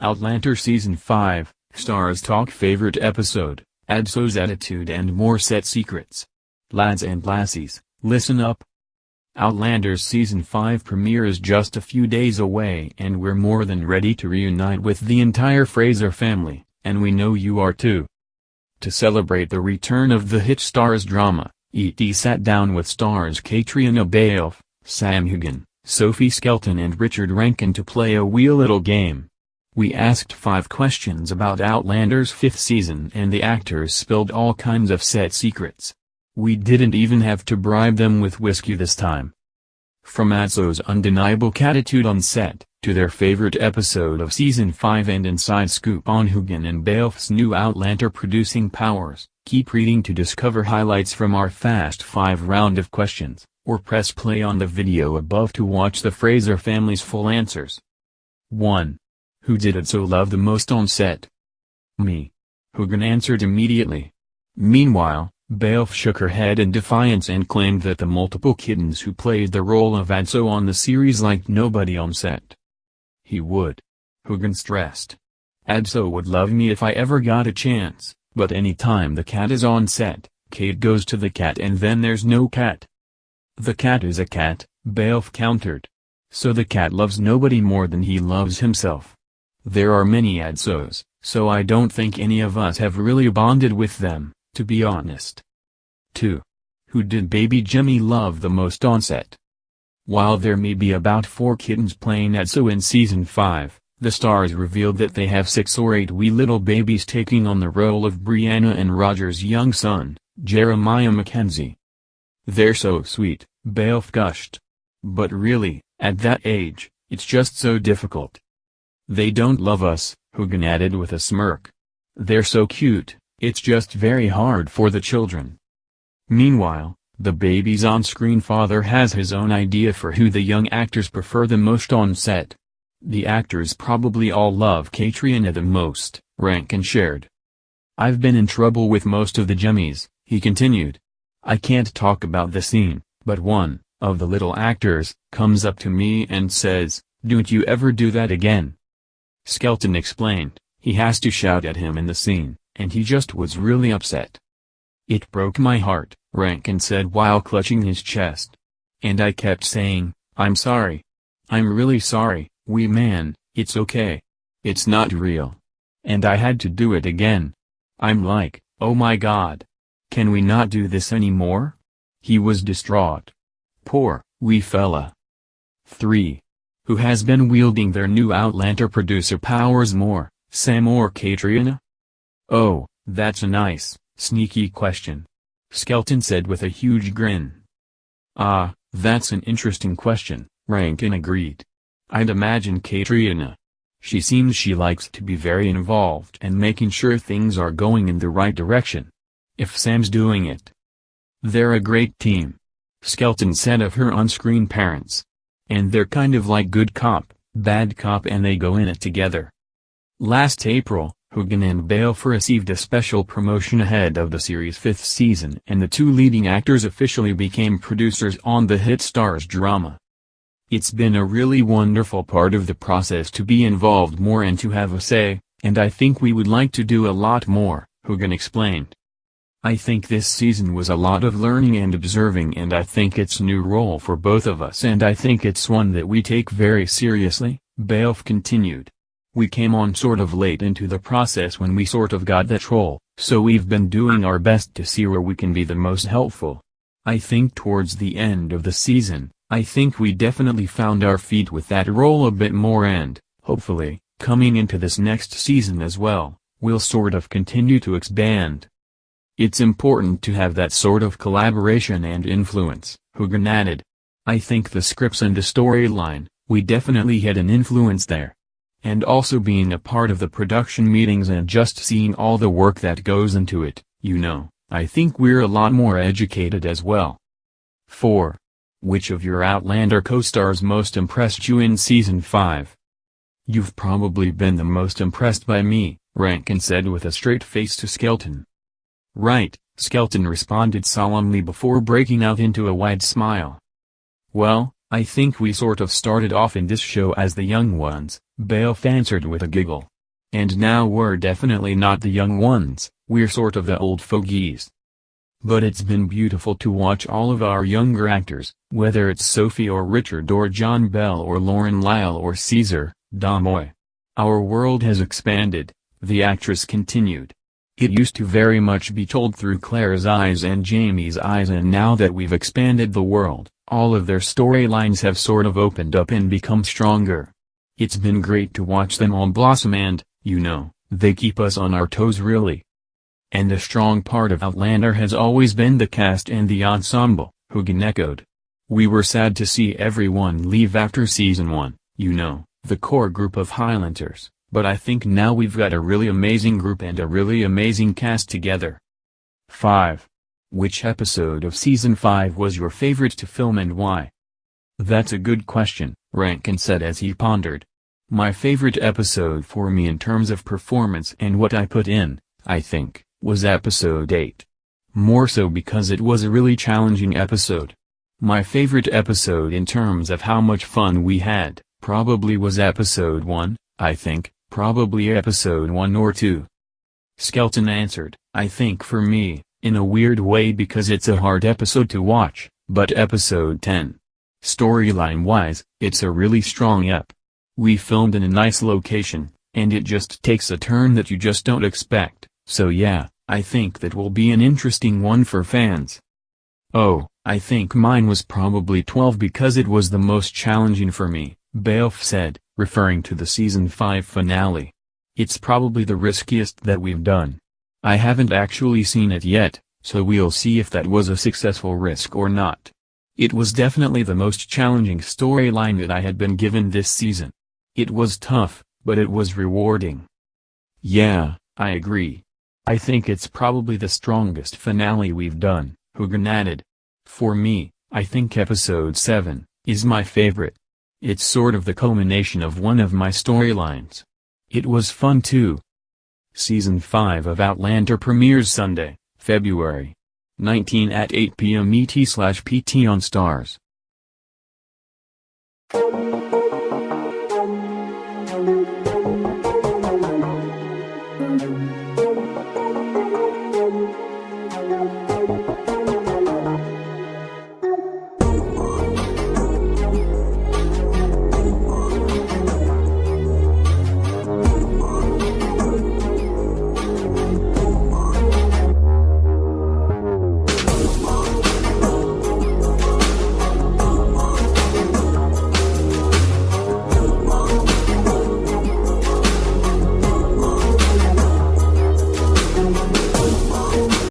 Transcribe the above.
Outlander Season 5, Stars Talk Favorite Episode, Adso's Attitude and More Set Secrets. Lads and lassies, listen up. Outlander's Season 5 premiere is just a few days away and we're more than ready to reunite with the entire Fraser family, and we know you are too. To celebrate the return of the hit Stars drama, ET sat down with stars Katrina Balfe, Sam Heughan, Sophie Skelton and Richard Rankin to play a wee little game. We asked 5 questions about Outlander's 5th season and the actors spilled all kinds of set secrets. We didn't even have to bribe them with whiskey this time. From Adso's undeniable catitude on set, to their favorite episode of Season 5 and inside scoop on Heughan and Balfe's new Outlander producing powers, keep reading to discover highlights from our Fast 5 round of questions, or press play on the video above to watch the Fraser family's full answers. 1. Who did Adso love the most on set? Me. Heughan answered immediately. Meanwhile, Balfe shook her head in defiance and claimed that the multiple kittens who played the role of Adso on the series liked nobody on set. He would. Heughan stressed. Adso would love me if I ever got a chance, but any time the cat is on set, Kate goes to the cat and then there's no cat. The cat is a cat, Balfe countered. So the cat loves nobody more than he loves himself. There are many Adsos, so I don't think any of us have really bonded with them, to be honest. 2. Who did baby Jimmy love the most on set? While there may be about 4 kittens playing Adso in Season 5, the stars revealed that they have 6 or 8 wee little babies taking on the role of Brianna and Roger's young son, Jeremiah Mackenzie. They're so sweet, Balfe gushed. But really, at that age, it's just so difficult. They don't love us, Heughan added with a smirk. They're so cute, it's just very hard for the children. Meanwhile, the baby's on-screen father has his own idea for who the young actors prefer the most on set. The actors probably all love Katrina the most, Rankin shared. I've been in trouble with most of the Jimmies, he continued. I can't talk about the scene, but one of the little actors comes up to me and says, "Don't you ever do that again." Skelton explained, he has to shout at him in the scene, and he just was really upset. It broke my heart, Rankin said while clutching his chest. And I kept saying, I'm sorry. I'm really sorry, wee man, it's okay. It's not real. And I had to do it again. I'm like, oh my god. Can we not do this anymore? He was distraught. Poor, wee fella. 3. Who has been wielding their new Outlander producer powers more, Sam or Katrina? Oh, that's a nice, sneaky question. Skelton said with a huge grin. Ah, that's an interesting question, Rankin agreed. I'd imagine Katrina. She seems she likes to be very involved and making sure things are going in the right direction. If Sam's doing it. They're a great team. Skelton said of her on-screen parents. And they're kind of like good cop, bad cop and they go in it together. Last April, Heughan and Balfe received a special promotion ahead of the series' 5th season and the 2 leading actors officially became producers on the hit Stars drama. It's been a really wonderful part of the process to be involved more and to have a say, and I think we would like to do a lot more, Heughan explained. I think this season was a lot of learning and observing and I think it's a new role for both of us and I think it's one that we take very seriously, Balfe continued. We came on sort of late into the process when we sort of got that role, so we've been doing our best to see where we can be the most helpful. I think towards the end of the season, I think we definitely found our feet with that role a bit more and, hopefully, coming into this next season as well, we'll sort of continue to expand. It's important to have that sort of collaboration and influence, Heughan added. I think the scripts and the storyline, we definitely had an influence there. And also being a part of the production meetings and just seeing all the work that goes into it, I think we're a lot more educated as well. 4. Which of your Outlander co-stars most impressed you in Season 5? You've probably been the most impressed by me, Rankin said with a straight face to Skelton. Right, Skelton responded solemnly before breaking out into a wide smile. Well, I think we sort of started off in this show as the young ones, Beowulf answered with a giggle. And now we're definitely not the young ones, we're sort of the old fogies. But it's been beautiful to watch all of our younger actors, whether it's Sophie or Richard or John Bell or Lauren Lyle or Caesar, Damoy. Our world has expanded, the actress continued. It used to very much be told through Claire's eyes and Jamie's eyes, and now that we've expanded the world, all of their storylines have sort of opened up and become stronger. It's been great to watch them all blossom and, you know, they keep us on our toes really. And a strong part of Outlander has always been the cast and the ensemble, Hugin echoed. We were sad to see everyone leave after season 1, you know, the core group of Highlanders, but I think now we've got a really amazing group and a really amazing cast together. 5. Which episode of season 5 was your favorite to film and why? That's a good question, Rankin said as he pondered. My favorite episode for me in terms of performance and what I put in, I think, was episode 8. More so because it was a really challenging episode. My favorite episode in terms of how much fun we had, probably was episode 1, I think, probably episode 1 or 2. Skelton answered, I think for me, in a weird way because it's a hard episode to watch, but episode 10. Storyline-wise, it's a really strong ep. We filmed in a nice location, and it just takes a turn that you just don't expect, so yeah, I think that will be an interesting one for fans. Oh, I think mine was probably 12 because it was the most challenging for me, Beowulf said, referring to the season 5 finale. It's probably the riskiest that we've done. I haven't actually seen it yet, so we'll see if that was a successful risk or not. It was definitely the most challenging storyline that I had been given this season. It was tough, but it was rewarding. Yeah, I agree. I think it's probably the strongest finale we've done, Hugin added. For me, I think episode 7 is my favorite. It's sort of the culmination of one of my storylines. It was fun too. Season 5 of Outlander premieres Sunday, February 19 at 8 p.m. ET/PT on Starz.